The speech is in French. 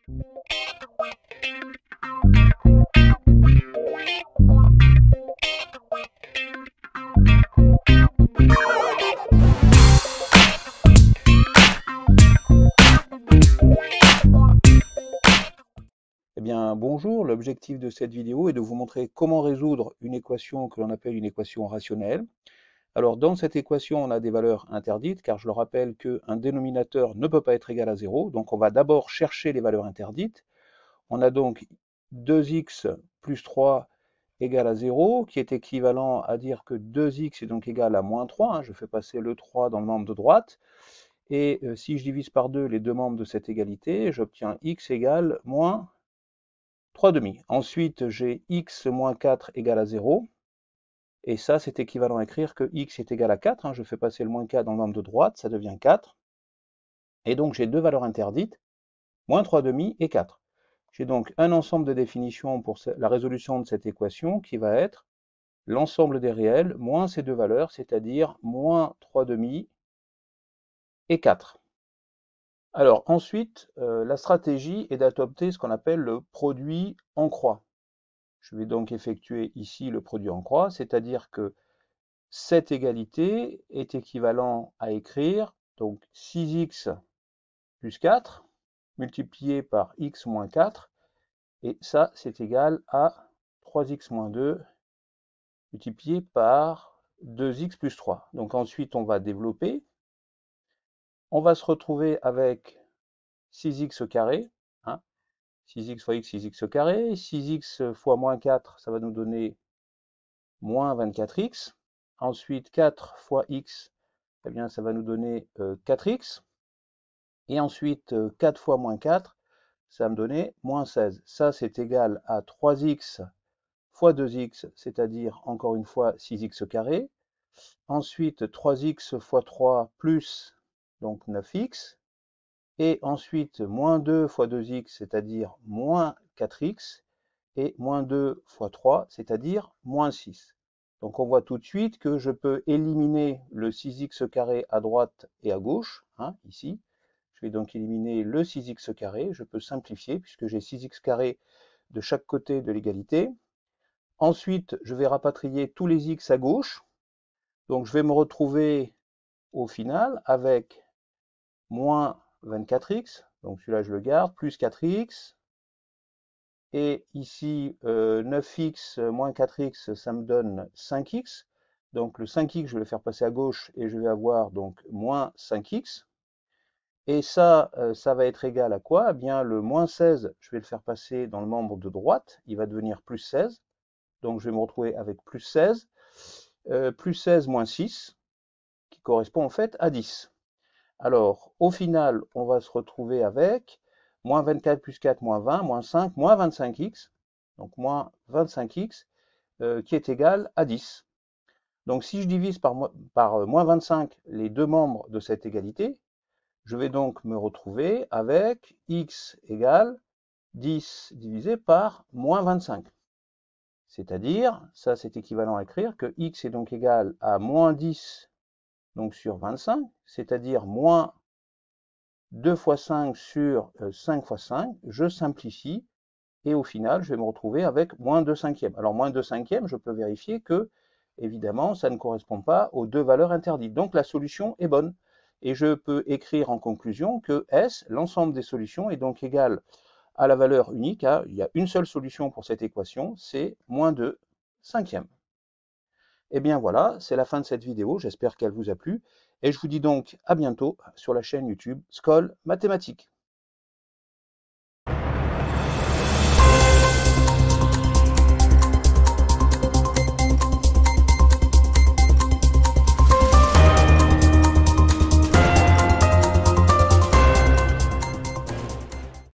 Eh bien, bonjour, l'objectif de cette vidéo est de vous montrer comment résoudre une équation que l'on appelle une équation rationnelle. Alors, dans cette équation, on a des valeurs interdites, car je le rappelle qu'un dénominateur ne peut pas être égal à 0. Donc, on va d'abord chercher les valeurs interdites. On a donc 2x plus 3 égale à 0, qui est équivalent à dire que 2x est donc égal à moins 3. Je fais passer le 3 dans le membre de droite. Et si je divise par 2 les deux membres de cette égalité, j'obtiens x égale moins 3,5. Ensuite, j'ai x moins 4 égale à 0. Et ça, c'est équivalent à écrire que x est égal à 4. Je fais passer le moins 4 dans le membre de droite, ça devient 4. Et donc, j'ai deux valeurs interdites, moins 3,5 et 4. J'ai donc un ensemble de définitions pour la résolution de cette équation qui va être l'ensemble des réels moins ces deux valeurs, c'est-à-dire moins 3,5 et 4. Alors ensuite, la stratégie est d'adopter ce qu'on appelle le produit en croix. Je vais donc effectuer ici le produit en croix, c'est-à-dire que cette égalité est équivalent à écrire donc 6x plus 4 multiplié par x moins 4, et ça c'est égal à 3x moins 2 multiplié par 2x plus 3. Donc ensuite on va développer, on va se retrouver avec 6x au carré, 6x fois x, 6x au carré, 6x fois moins 4, ça va nous donner moins 24x. Ensuite, 4 fois x, eh bien, ça va nous donner 4x. Et ensuite, 4 fois moins 4, ça va me donner moins 16. Ça, c'est égal à 3x fois 2x, c'est-à-dire, encore une fois, 6x au carré. Ensuite, 3x fois 3 plus, donc 9x. Et ensuite, moins 2 fois 2x, c'est-à-dire moins 4x. Et moins 2 fois 3, c'est-à-dire moins 6. Donc on voit tout de suite que je peux éliminer le 6x carré à droite et à gauche, ici. Je vais donc éliminer le 6x carré, je peux simplifier puisque j'ai 6x carré de chaque côté de l'égalité. Ensuite, je vais rapatrier tous les x à gauche. Donc je vais me retrouver au final avec moins 24x, donc celui-là je le garde, plus 4x, et ici 9x moins 4x, ça me donne 5x. Donc le 5x, je vais le faire passer à gauche et je vais avoir donc moins 5x. Et ça, ça va être égal à quoi? Eh bien, le moins 16, je vais le faire passer dans le membre de droite, il va devenir plus 16. Donc je vais me retrouver avec plus 16. Plus 16 moins 6, qui correspond en fait à 10. Alors, au final, on va se retrouver avec moins 24 plus 4, moins 20, moins 5, moins 25x, donc moins 25x, qui est égal à 10. Donc si je divise par moins 25 les deux membres de cette égalité, je vais donc me retrouver avec x égale 10 divisé par moins 25. C'est-à-dire, ça c'est équivalent à écrire que x est donc égal à moins 10 donc sur 25, c'est-à-dire moins 2 fois 5 sur 5 fois 5, je simplifie, et au final, je vais me retrouver avec moins 2 cinquièmes. Alors, moins 2 cinquièmes, je peux vérifier que, évidemment, ça ne correspond pas aux deux valeurs interdites. Donc, la solution est bonne. Et je peux écrire en conclusion que S, l'ensemble des solutions, est donc égal à la valeur unique. Il y a une seule solution pour cette équation, c'est moins 2 cinquièmes. Et bien voilà, c'est la fin de cette vidéo, j'espère qu'elle vous a plu, et je vous dis donc à bientôt sur la chaîne YouTube Skol Mathématiques.